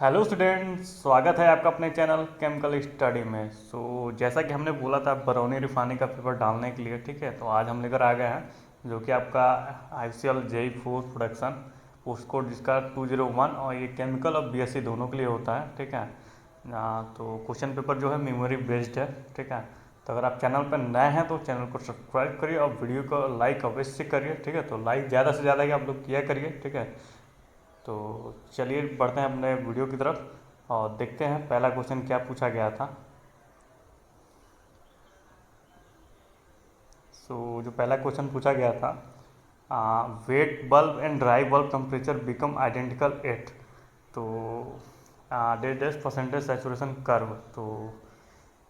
Hello student, स्वागत है आपका अपने चैनल केमिकल स्टडी में। जैसा कि हमने बोला था बरौनी रिफाइनरी का पेपर डालने के लिए, ठीक है, तो आज हम लेकर आ गए हैं जो कि आपका ICL JE4 production post code जिसका 201 और ये केमिकल और BSc दोनों के लिए होता है, ठीक है। तो क्वेश्चन पेपर जो है मेमोरी बेस्ड है, ठीक है। तो अगर आप चैनल पर नए हैं तो चैनल को सब्सक्राइब करिए और वीडियो को लाइक अवश्य करिए, ठीक है। तो लाइक ज़्यादा से ज़्यादा ही आप लोग किया करिए, ठीक है। तो चलिए बढ़ते हैं अपने वीडियो की तरफ और देखते हैं पहला क्वेश्चन क्या पूछा गया था। जो पहला क्वेश्चन पूछा गया था, wet bulb and dry bulb temperature become identical at, तो डेट परसेंटेज सैचुरेशन कर्व। तो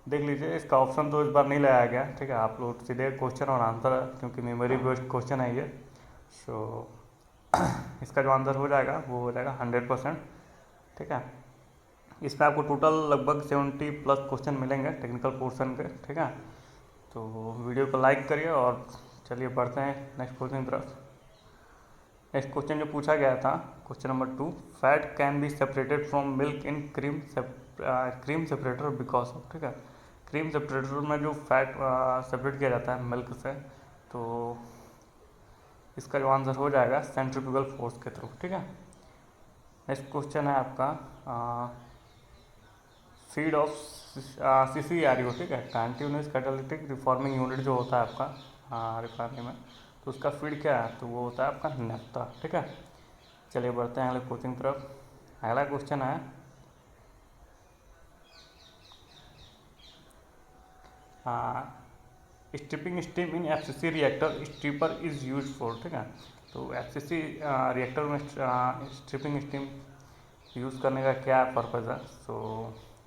देख लीजिए, इसका ऑप्शन तो इस बार नहीं लगाया गया, ठीक है। आप लोग सीधे क्वेश्चन और आंसर, क्योंकि मेमोरी बेस्ड क्वेश्चन है ये। सो इसका जो आंसर हो जाएगा वो हो जाएगा 100%, ठीक है। इसमें आपको टोटल लगभग 70 प्लस क्वेश्चन मिलेंगे टेक्निकल पोर्शन के, ठीक है। तो वीडियो को लाइक करिए और चलिए बढ़ते हैं नेक्स्ट क्वेश्चन की तरफ। नेक्स्ट क्वेश्चन जो पूछा गया था, question number 2, fat can be separated from milk in cream separator because of, ठीक है। क्रीम सेपरेटर में जो फैट सेपरेट किया जाता है मिल्क से, तो इसका जो आंसर हो जाएगा सेंट्रीफ्यूगल फोर्स के थ्रू, ठीक है। नेक्स्ट क्वेश्चन है आपका, फीड ऑफ CCRU, ठीक है, कंटिन्यूस कैटालिटिक रिफॉर्मिंग यूनिट जो होता है आपका रिफाइनरी में, तो उसका फीड क्या है, तो वो होता है आपका नेफ्था, ठीक है। चलिए बढ़ते हैं अगले क्वेश्चन की तरफ। अगला क्वेश्चन है, stripping steam in FCC reactor stripper is use for, ठीक है। तो FCC रिएक्टर में स्ट्रिपिंग स्टीम यूज़ करने का क्या पर्पज़ है,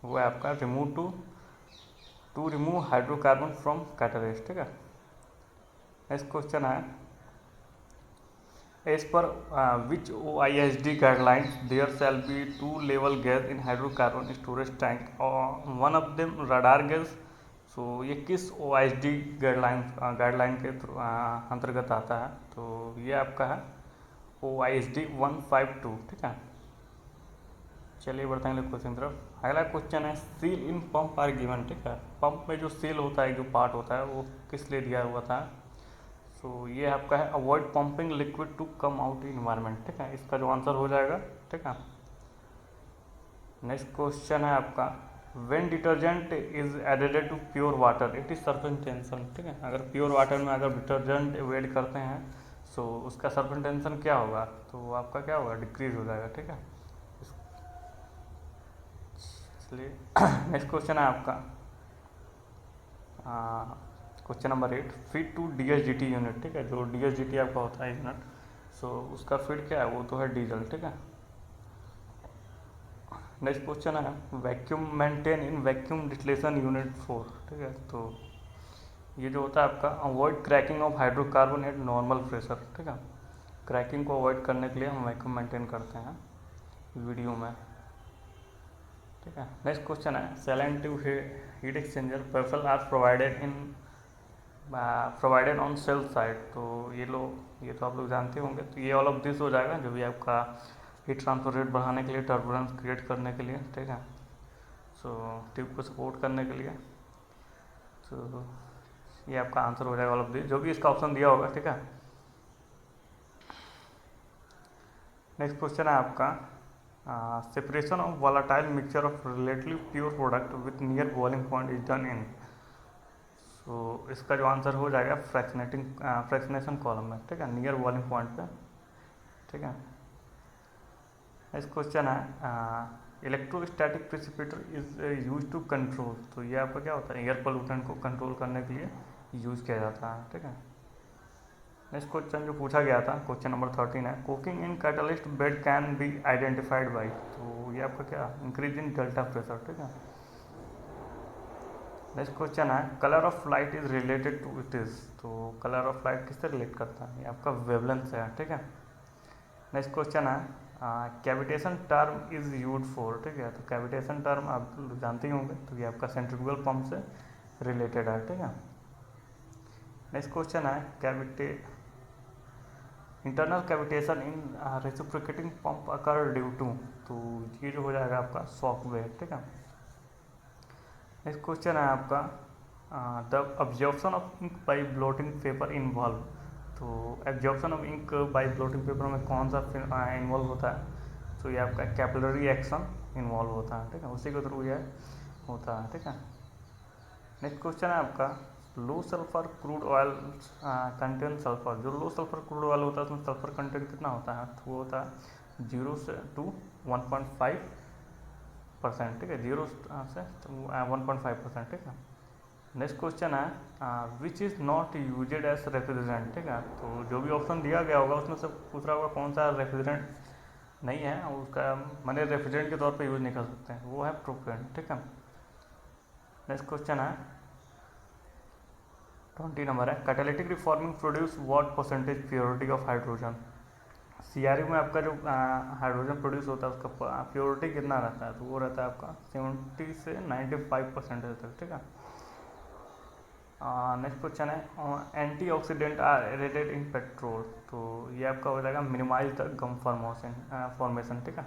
वो है आपका to remove hydrocarbon from catalyst, ठीक है। नेक्स्ट क्वेश्चन है, as per which OISD guidelines there shall be 2 level gas in hydrocarbon storage tank और one of them radar gas. ये किस OISD गाइडलाइन के अंतर्गत आता है, तो ये आपका है OISD 152, ठीक है। चलिए बढ़ते हैं क्वेश्चन की तरफ। अगला क्वेश्चन है, seal in pump are given, ठीक है। पंप में जो सील होता है, जो पार्ट होता है, वो किस लिए दिया हुआ था, ये आपका है avoid pumping liquid to come out environment, ठीक है। इसका जो आंसर हो जाएगा, ठीक है। नेक्स्ट क्वेश्चन है आपका, when detergent is added to pure water it is surface tension, ठीक है। अगर प्योर वाटर में अगर डिटर्जेंट ऐड करते हैं तो उसका सरफेस टेंशन क्या होगा, तो आपका क्या होगा, डिक्रीज हो जाएगा, ठीक है। इसलिए नेक्स्ट क्वेश्चन है आपका, question number 8, feed to DSGT unit, ठीक है। जो DSGT आपका होता है यूनिट, उसका फीड क्या है, वो तो है डीजल, ठीक है। नेक्स्ट क्वेश्चन है, vacuum maintain in vacuum distillation unit 4, ठीक है। तो ये जो होता है आपका avoid cracking of hydrocarbon eight normal pressure, ठीक है। क्रैकिंग को अवॉइड करने के लिए हम वैक्यूम मेंटेन करते हैं वीडियो में, ठीक है। नेक्स्ट क्वेश्चन है, shell and tube heat exchanger baffle are provided on shell side, तो ये तो आप लोग जानते होंगे। तो ये ऑल ऑफ दिस हो जाएगा, जो भी आपका हीट ट्रांसफर रेट बढ़ाने के लिए, टर्बुलेंस क्रिएट करने के लिए, ठीक है। ट्यूब को सपोर्ट करने के लिए, तो ये आपका आंसर हो जाएगा ऑल ऑफ दिस, जो भी इसका ऑप्शन दिया होगा, ठीक है। नेक्स्ट क्वेश्चन है आपका, separation of volatile mixture of relatively pure product with near boiling point is done in, इसका जो आंसर हो जाएगा फ्रैक्शनेशन कॉलम में, ठीक है, नियर बॉइलिंग पॉइंट पे, ठीक है। नेक्स्ट क्वेश्चन है, electrostatic precipitator is use to control, तो ये आपका क्या होता है, एयर पोल्यूटेंट को कंट्रोल करने के लिए यूज़ किया जाता है, ठीक है। नेक्स्ट क्वेश्चन जो पूछा गया था, क्वेश्चन नंबर 13 है, cooking in catalyst bed can be identified by, तो ये आपका क्या, इंक्रीज इन डेल्टा प्रेशर, ठीक है। नेक्स्ट क्वेश्चन है, colour of light is related to it is, तो कलर ऑफ लाइट किससे रिलेट करता है, ये आपका वेवलेंथ से है, ठीक है। नेक्स्ट क्वेश्चन है, cavitation term is use for, ठीक है। तो कैविटेशन टर्म आप जानते ही होंगे, तो ये आपका सेंट्रीफ्यूगल पंप से रिलेटेड है, ठीक है। नेक्स्ट क्वेश्चन है, internal cavitation in reciprocating pump occur due to, तो ये जो हो जाएगा आपका शॉक वेव। ठीक है, नेक्स्ट क्वेश्चन है आपका the absorption of ink by blotting paper involve. तो absorption of ink by blotting paper में कौन सा इन्वॉल्व होता है, तो ये आपका कैपिलरी एक्शन इन्वॉल्व होता है। ठीक है, उसी के थ्रू ये होता है। ठीक है, नेक्स्ट क्वेश्चन है आपका low sulphur crude oil contain sulphur. जो लो सल्फर क्रूड ऑयल होता है उसमें सल्फर कंटेंट कितना होता है, तो वो होता है 0 से टू 1.5%। ठीक है, 0 से 1.5%। ठीक है, नेक्स्ट क्वेश्चन है which is not used as refrigerant. ठीक है, तो जो भी ऑप्शन दिया गया होगा उसमें से पूछ रहा होगा कौन सा रेफ्रिजरेंट नहीं है और उसका मैंने रेफ्रिजरेंट के तौर पे यूज़ नहीं कर सकते हैं, वो है प्रोपेन। ठीक है, नेक्स्ट क्वेश्चन है 20 नंबर है catalytic reforming produce what percentage purity of hydrogen. CRU में आपका जो हाइड्रोजन प्रोड्यूस होता है उसका प्योरिटी कितना रहता है, तो वो रहता है आपका 70 से 95% तक। ठीक है, नेक्स्ट क्वेश्चन है antioxidant are added in petrol. तो ये आपका हो जाएगा मिनिमाइज द गम फॉर्मेशन। ठीक है,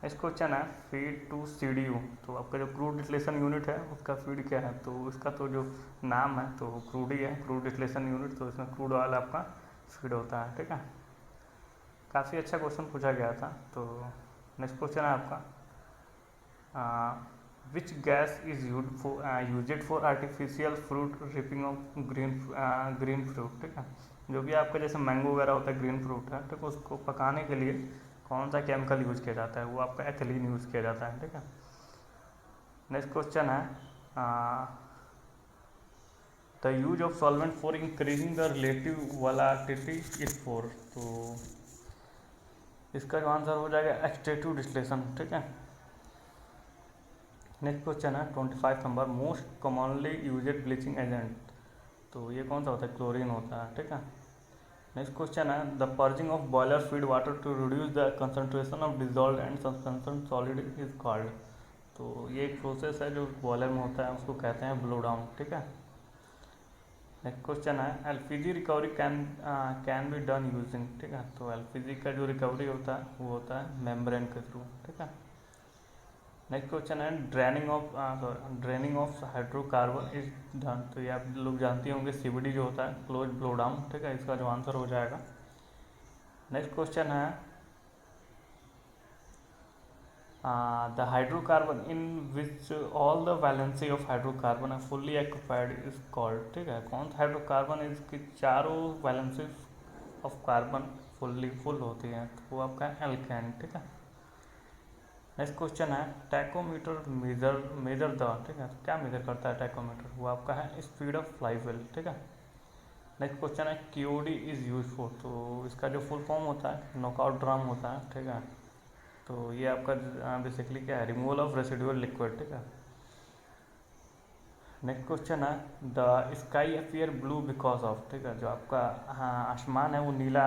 नेक्स्ट क्वेश्चन है फीड टू सीडीयू। तो आपका जो क्रूड डिस्टिलेशन यूनिट है उसका फीड क्या है, तो इसका तो जो नाम है तो क्रूड ही है, क्रूड डिस्टिलेशन यूनिट। तो इसमें क्रूड ऑयल आपका फीड होता है। ठीक है, काफ़ी अच्छा क्वेश्चन पूछा गया था। तो नेक्स्ट क्वेश्चन है आपका which gas is used for artificial fruit ripping off green fruit. ठीक है, जो भी आपका जैसे मैंगो वगैरह होता है ग्रीन फ्रूट है, ठीक है, उसको पकाने के लिए कौन सा केमिकल यूज किया जाता है, वो आपका एथिलीन यूज किया जाता है। ठीक है, नेक्स्ट क्वेश्चन है the use of solvent for increasing the relative volatility is for. तो इसका जो आंसर हो जाएगा एक्सट्रेटिव डिस्टिलेशन। ठीक है, नेक्स्ट क्वेश्चन है 25 number most commonly used bleaching agent. तो ये कौन सा होता है, क्लोरीन होता है। ठीक है, नेक्स्ट क्वेश्चन है the purging of boiler feed water to reduce the concentration of dissolve and suspension solid is called. तो ये एक प्रोसेस है जो बॉयलर में होता है, उसको कहते हैं ब्लो डाउन। ठीक है, नेक्स्ट क्वेश्चन है LPG recovery can be done using. ठीक है, तो एलपीजी का जो रिकवरी होता है वो होता है मेम्ब्रेन के थ्रू। ठीक है, नेक्स्ट क्वेश्चन है draining of hydrocarbon is done. तो ये आप लोग जानते होंगे सीबीडी जो होता है क्लोज ब्लो डाउन। ठीक है, इसका जो आंसर हो जाएगा। नेक्स्ट क्वेश्चन है the hydrocarbon in which all the valency of hydrocarbon है फुल्ली ऑक्यूपाइड इज कॉल्ड। ठीक है, कौन सा हाइड्रोकार्बन इसकी चारों वैलेंसी ऑफ कार्बन फुल होती हैं, तो वो आपका एल्केन। ठीक है, नेक्स्ट क्वेश्चन है टैकोमीटर मेजर द। ठीक है, तो क्या मेजर करता है टैकोमीटर, वो आपका है स्पीड ऑफ फ्लाईव्हील। ठीक है, नेक्स्ट क्वेश्चन है क्यूडी इज यूज फॉर। तो इसका जो फुल फॉर्म होता है नॉकआउट ड्रम होता है। ठीक है, तो ये आपका बेसिकली क्या है, रिमूवल ऑफ रेसिडुअल लिक्विड। ठीक है, नेक्स्ट क्वेश्चन है the sky appear blue because of. ठीक है, जो आपका आसमान है वो नीला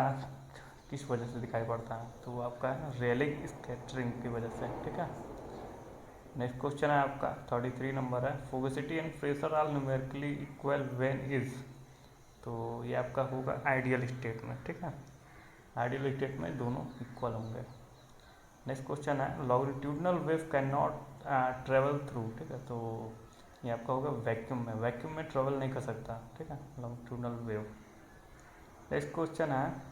किस वजह से दिखाई पड़ता है, तो वो आपका है रेलिंग स्कैटरिंग की वजह से। ठीक है, नेक्स्ट क्वेश्चन है आपका 33 नंबर है fugacity and pressure are numerically equal when is. तो ये आपका होगा आइडियल स्टेट में। ठीक है, आइडियल स्टेट में दोनों इक्वल होंगे। नेक्स्ट क्वेश्चन है longitudinal wave can not travel through. ठीक है, तो ये आपका होगा वैक्यूम में ट्रेवल नहीं कर सकता। ठीक है, लॉन्गिट्यूडनल वेव। नेक्स्ट क्वेश्चन है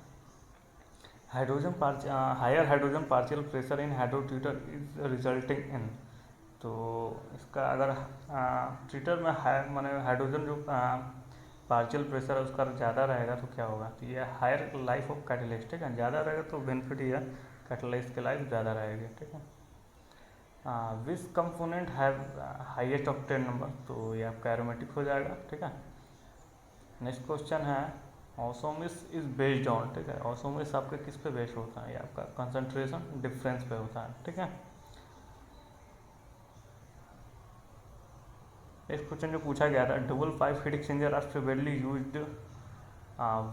higher hydrogen partial pressure in hydrotreater is resulting in. तो इसका अगर ट्यूटर में माने हाइड्रोजन जो पार्शियल प्रेशर है उसका ज़्यादा रहेगा तो क्या होगा, तो ये हायर लाइफ ऑफ कैटलिस्ट। ठीक है, ज़्यादा रहेगा तो बेनिफिट ये कैटलिस्ट की लाइफ ज़्यादा रहेगी। ठीक है, विच component have highest octane number. तो ये आपका एरोमेटिक हो जाएगा। ठीक है, नेक्स्ट क्वेश्चन है ऑसोमिस इज बेस्ड ऑन। ठीक है, ऑसोमिस आपका किस पे बेस्ड होता है, ये आपका कंसंट्रेशन डिफरेंस पे होता है। ठीक है, नेक्स्ट क्वेश्चन जो पूछा गया था double pipe heat exchanger are frequently used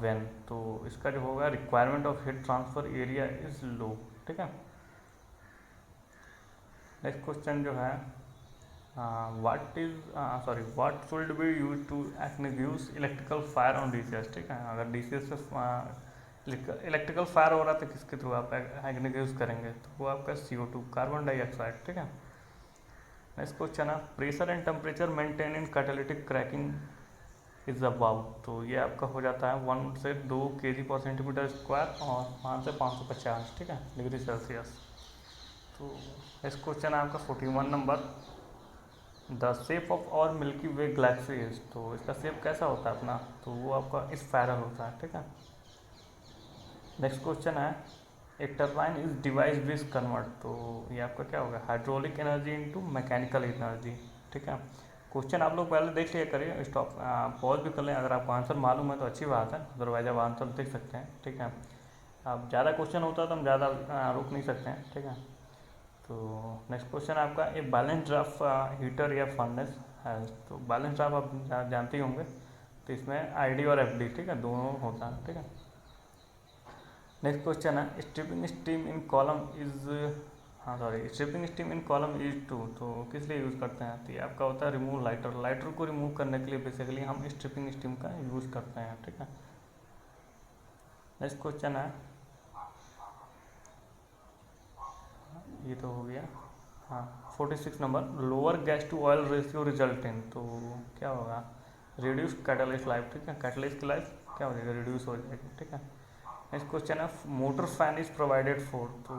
when. तो इसका जो होगा requirement of heat transfer area is low. ठीक है, नेक्स्ट क्वेश्चन जो है what should be use to extinguish electrical fire on DCS. ठीक है, अगर डीसीएस से इलेक्ट्रिकल फायर हो रहा है तो किसके थ्रू आप एग्निक यूज़ करेंगे, तो वो आपका CO2 कार्बन डाइऑक्साइड, ठीक है। नेक्स्ट क्वेश्चन है pressure and temperature maintain in catalytic cracking is about, तो ये आपका हो जाता है 1 से 2 kg/cm² और 5 से 550, ठीक है, डिग्री सेल्सियस। तो इस क्वेश्चन है आपका 41 नंबर, द शेप ऑफ और मिल्की वे गैलेक्सी इज, तो इसका शेप कैसा होता है अपना, तो वो आपका स्पायरल होता है, ठीक है। नेक्स्ट क्वेश्चन है a turbine is device which convert, तो ये आपका क्या होगा, hydraulic energy into mechanical energy, ठीक है। क्वेश्चन आप लोग पहले देख लिया करिए, स्टॉप पॉज भी कर लें, अगर आपको आंसर मालूम है तो अच्छी बात है, अदरवाइज आप आंसर देख सकते हैं, ठीक है। अब ज़्यादा क्वेश्चन होता है तो हम ज़्यादा रुक नहीं सकते हैं, ठीक है। तो नेक्स्ट क्वेश्चन आपका एक बैलेंस ड्राफ्ट हीटर या फर्नेस है, तो बैलेंस ड्राफ्ट आप जानते ही होंगे, तो इसमें ID और FD, ठीक है, दोनों होता है, ठीक है। नेक्स्ट क्वेश्चन है stripping steam in column is, हाँ sorry, stripping steam in column is to, तो किस लिए यूज़ करते हैं, तो ये आपका होता है रिमूव लाइटर, लाइटर को रिमूव करने के लिए बेसिकली हम स्ट्रिपिंग स्टीम का यूज़ करते हैं, ठीक है। नेक्स्ट क्वेश्चन है, ये तो हो गया, हाँ 46 number, lower gas to oil ratio result in, तो क्या होगा, रिड्यूस कैटलिस्ट लाइफ, ठीक है, कैटलिस्ट की लाइफ क्या हो जाएगा, रिड्यूस हो जाएगी, ठीक है। नेक्स्ट क्वेश्चन है motor fan is provided for, तो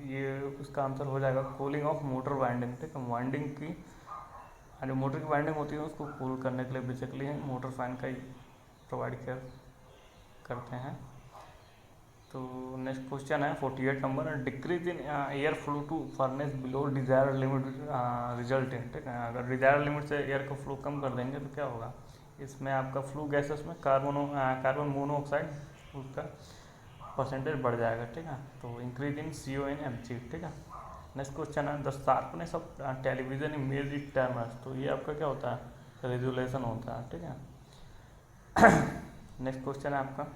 ये उसका आंसर हो जाएगा कूलिंग ऑफ मोटर वाइंडिंग, ठीक है, वाइंडिंग की जो मोटर की वाइंडिंग होती है उसको कूल करने के लिए बेसिकली मोटर फैन का ही प्रोवाइड करते हैं। तो नेक्स्ट क्वेश्चन है 48 number, decrease in air flow to furnace below desire limit result in, ठीक है, अगर डिजायर लिमिट से एयर का फ्लो कम कर देंगे तो क्या होगा, इसमें आपका फ्लू गैसेस में कार्बन मोनोऑक्साइड उसका परसेंटेज बढ़ जाएगा, ठीक है, तो increase in CO in Mg, ठीक है। नेक्स्ट क्वेश्चन है the sharpness of television image is terms, तो ये आपका क्या होता है, रेजोल्यूशन होता है, ठीक है। नेक्स्ट क्वेश्चन है आपका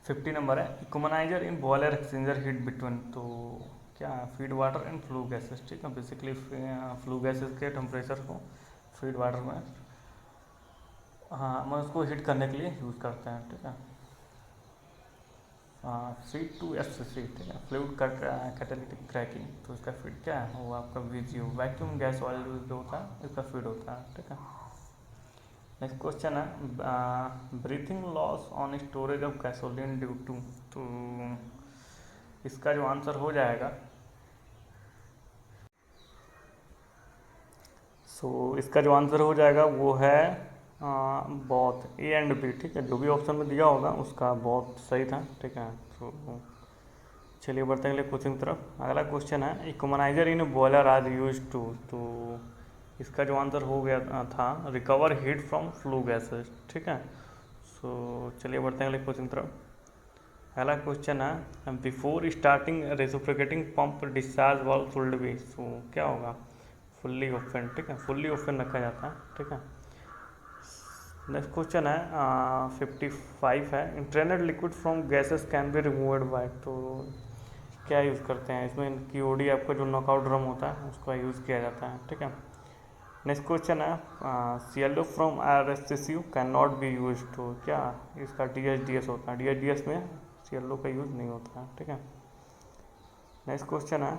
50 नंबर है economiser in boiler exchanger heat between, तो क्या feed water and flue gases, ठीक है, बेसिकली फ्लू गैसेस के टेम्परेचर को फीड वाटर में हम उसको हीट करने के लिए यूज़ करते हैं, ठीक है। C2SC, ठीक है, फ्लूइड कैटालिटिक क्रैकिंग, तो इसका फीड क्या है, वो आपका VGO वैक्यूम गैस ऑयल जो होता है इसका फीड होता है, ठीक है। नेक्स्ट क्वेश्चन है breathing loss on storage of gasoline due to, तो इसका जो आंसर हो जाएगा, इसका जो आंसर हो जाएगा वो है बहुत A एंड B, ठीक है, जो भी ऑप्शन में दिया होगा उसका बहुत सही था, ठीक है। तो चलिए बढ़ते हैं अगले क्वेश्चन की तरफ। अगला क्वेश्चन है economiser in boiler are use to, तो इसका जो आंसर हो गया था recover heat from flue gases, ठीक है। चलिए बढ़ते हैं अगले क्वेश्चन की तरफ। अगला क्वेश्चन है before starting reciprocating pump discharge valve should be, so क्या होगा, फुल्ली ओपन, ठीक है, फुल्ली ओपन रखा जाता है, ठीक है। नेक्स्ट क्वेश्चन है 55 है internal liquid from gases can be removed by, तो क्या यूज़ करते हैं इसमें, QOD आपका जो नॉकआउट ड्रम होता है उसका यूज़ किया जाता है, ठीक है। नेक्स्ट क्वेश्चन है CLO from RSCU can not be use, तो क्या इसका DHDS होता है, DHDS में CLO का यूज़ नहीं होता है, ठीक है। नेक्स्ट क्वेश्चन है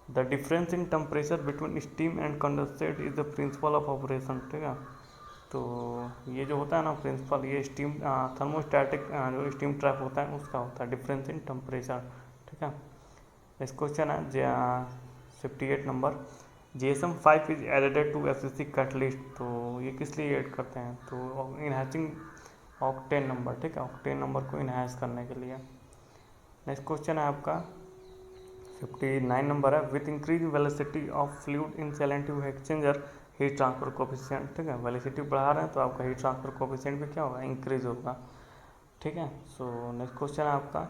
the difference in temperature between steam and condensate is the principle of operation, ठीक है। तो ये जो होता है ना प्रिंसिपल, ये स्टीम थर्मोस्टैटिक जो स्टीम ट्रैप होता है उसका होता है डिफरेंस इन टेम्परेचर, ठीक है। नेक्स्ट क्वेश्चन है 58 number GSM-5 is added to FCC catalyst, तो ये किस लिए ऐड करते हैं, तो इनहैंसिंग ऑक्टेन नंबर, ठीक है, ऑक्टेन नंबर को इनहैंस करने के लिए। नेक्स्ट क्वेश्चन है आपका 59 नंबर है with increase velocity of fluid in shell and tube exchanger heat transfer coefficient, ठीक है, वेलोसिटी बढ़ा रहे हैं तो आपका हीट ट्रांसफर कोफिशिएंट भी क्या होगा, इंक्रीज होगा, ठीक है। नेक्स्ट क्वेश्चन है आपका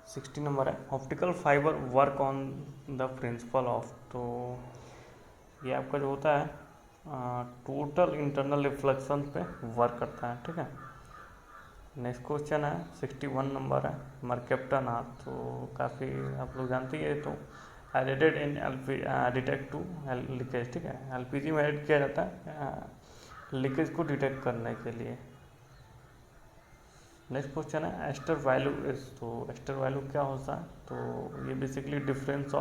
60 नंबर है optical fibre work on the principle of, तो ये आपका जो होता है टोटल इंटरनल रिफ्लेक्शन पे वर्क करता है, ठीक है। नेक्स्ट क्वेश्चन है 61 नंबर है मर्केप्टन आर, तो काफ़ी आप लोग जानते ही है, तो added in detect to leakage, ठीक है, LPG में ऐड किया जाता है लीकेज को डिटेक्ट करने के लिए। नेक्स्ट क्वेश्चन है एस्टर वैल्यू इज, तो एस्टर वैल्यू क्या होता है, तो ये basically difference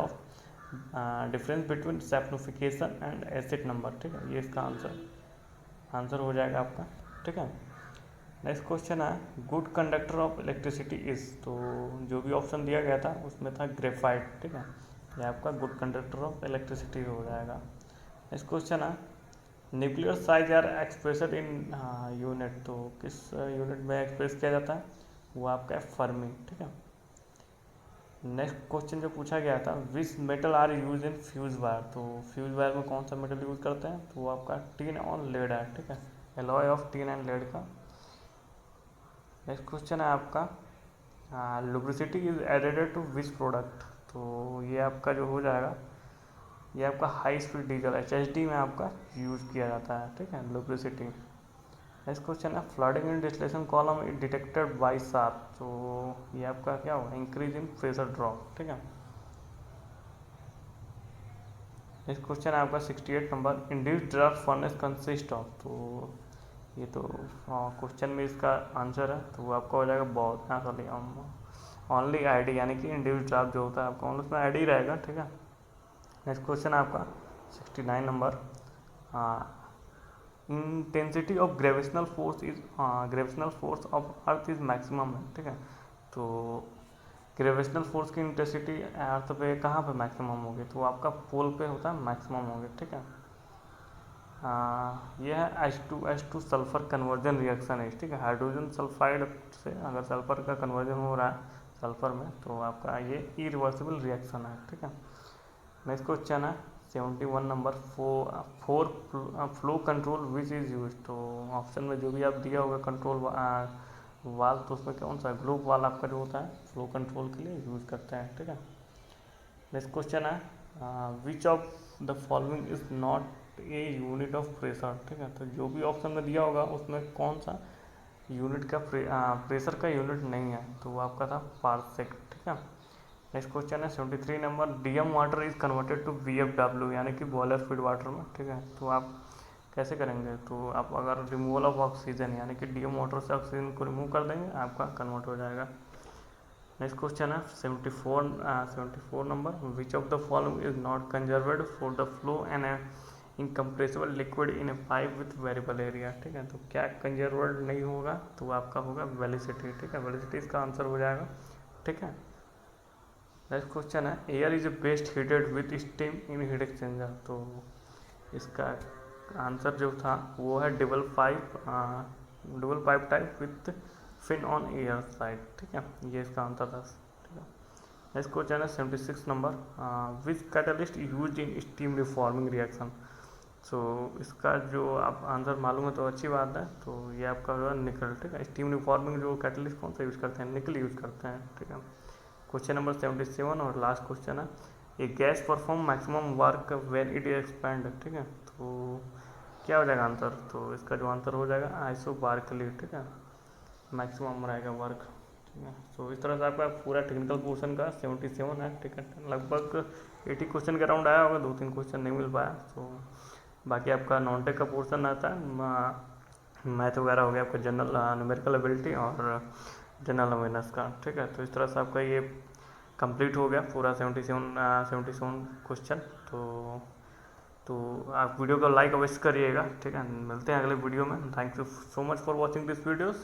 between saponification and acid number, ठीक है, ये इसका आंसर हो जाएगा आपका, ठीक है। नेक्स्ट क्वेश्चन है good conductor of electricity is, तो जो भी ऑप्शन दिया गया था उसमें था ग्रेफाइट, ठीक है, ये आपका गुड कंडक्टर ऑफ इलेक्ट्रिसिटी हो जाएगा। नेक्स्ट क्वेश्चन है nuclear size are expressed in unit, तो किस यूनिट में एक्सप्रेस किया जाता है, वो आपका है फर्मी, ठीक है। नेक्स्ट क्वेश्चन जो पूछा गया था which metal are use in fuse wire, तो फ्यूज वायर में कौन सा मेटल यूज करते हैं, तो वो आपका टीन ऑन लेड है, ठीक है, alloy of tin and lead का। नेक्स्ट क्वेश्चन है आपका lubricity is added to which product, तो ये आपका जो हो जाएगा ये आपका हाई स्पीड डीजल HSD में आपका यूज़ किया जाता है, ठीक है, लुब्रिसिटी। नेक्स्ट क्वेश्चन है flooding in distillation column is detected by sap, तो ये आपका क्या होगा इंक्रीज इन प्रेशर ड्रॉप, ठीक है। नेक्स्ट क्वेश्चन है आपका 68 number induced draft furnace consist of, तो ये तो क्वेश्चन में इसका आंसर है, तो वो आपका हो जाएगा बहुत सॉरी ओनली आईडी, यानी कि इंड्यूस्ड ड्राफ्ट जो होता है आपका ओनली उसमें आईडी रहेगा, ठीक है। नेक्स्ट क्वेश्चन है आपका 69 number intensity of gravitational force of earth is maximum है, ठीक है, तो ग्रेविटेशनल फोर्स की इंटेंसिटी अर्थ पे कहाँ पे मैक्सिमम होगी, तो आपका पोल पे होता है मैक्सिमम होगी, ठीक है। यह है H2 सल्फर कन्वर्जन रिएक्शन है, ठीक है, हाइड्रोजन सल्फाइड से अगर सल्फर का कन्वर्जन हो रहा है सल्फर में तो आपका ये इरिवर्सिबल रिएक्शन है, ठीक है। नेक्स्ट क्वेश्चन है 71 number four flow control which is use, तो ऑप्शन में जो भी आप दिया होगा कंट्रोल वाल, तो उसमें कौन सा ग्लोब वाल आपका जो होता है फ्लो कंट्रोल के लिए यूज़ करते हैं, ठीक है। नेक्स्ट क्वेश्चन है विच of the following is not a unit of pressure, ठीक है, तो जो भी ऑप्शन में दिया होगा उसमें कौन सा यूनिट का प्रेशर का यूनिट नहीं है, तो वो आपका था पारसेक, ठीक है। नेक्स्ट क्वेश्चन है 73 number DM water is converted to VFW, यानी कि बॉयलर फीड वाटर में, ठीक है, तो आप कैसे करेंगे, तो आप अगर रिमूवल ऑफ ऑक्सीजन यानी कि DM वाटर से ऑक्सीजन को रिमूव कर देंगे आपका कन्वर्ट हो जाएगा। नेक्स्ट क्वेश्चन है 74 number which of the following is not conserved for the flow and incompressible liquid in a pipe with variable area, ठीक है, तो क्या कंजर्वेड नहीं होगा, तो आपका होगा वेलोसिटी, ठीक है, वेलोसिटी इसका आंसर हो जाएगा, ठीक है। नेक्स्ट क्वेश्चन है air is best heated with steam in heat exchanger, तो इसका आंसर जो था वो है double pipe type with fin on air side, ठीक है, ये इसका आंसर था, ठीक है। नेक्स्ट क्वेश्चन है 76 number which catalyst use in steam reforming reaction, तो इसका जो आप आंसर मालूम है तो अच्छी बात है, तो ये आपका होगा निकल, ठीक है, स्टीम रिफॉर्मिंग जो कैटलिस्ट कौन सा यूज़ करते हैं, निकल यूज़ करते हैं, ठीक है। क्वेश्चन नंबर 77 और लास्ट क्वेश्चन है a gas perform maximum work when it is expand, ठीक है, तो क्या हो जाएगा आंसर, तो इसका जो आंसर हो जाएगा आइसोबार्कली, ठीक है, मैक्सिमम रहेगा वर्क, ठीक है। तो इस तरह से आपका पूरा टेक्निकल पोर्शन का 77 है, ठीक है, लगभग 80 क्वेश्चन के अराउंड आया होगा, 2-3 क्वेश्चन नहीं मिल पाया, तो बाकी आपका नॉन टेक का पोर्शन आता है मैथ वगैरह हो गया आपका जनरल न्यूमेरिकल एबिलिटी और जनरल अवेयरनेस का, ठीक है, तो इस तरह से आपका ये कंप्लीट हो गया पूरा 77 क्वेश्चन, तो आप वीडियो को लाइक अवश्य करिएगा, ठीक है, मिलते हैं अगले वीडियो में, thank you so much for watching this videos.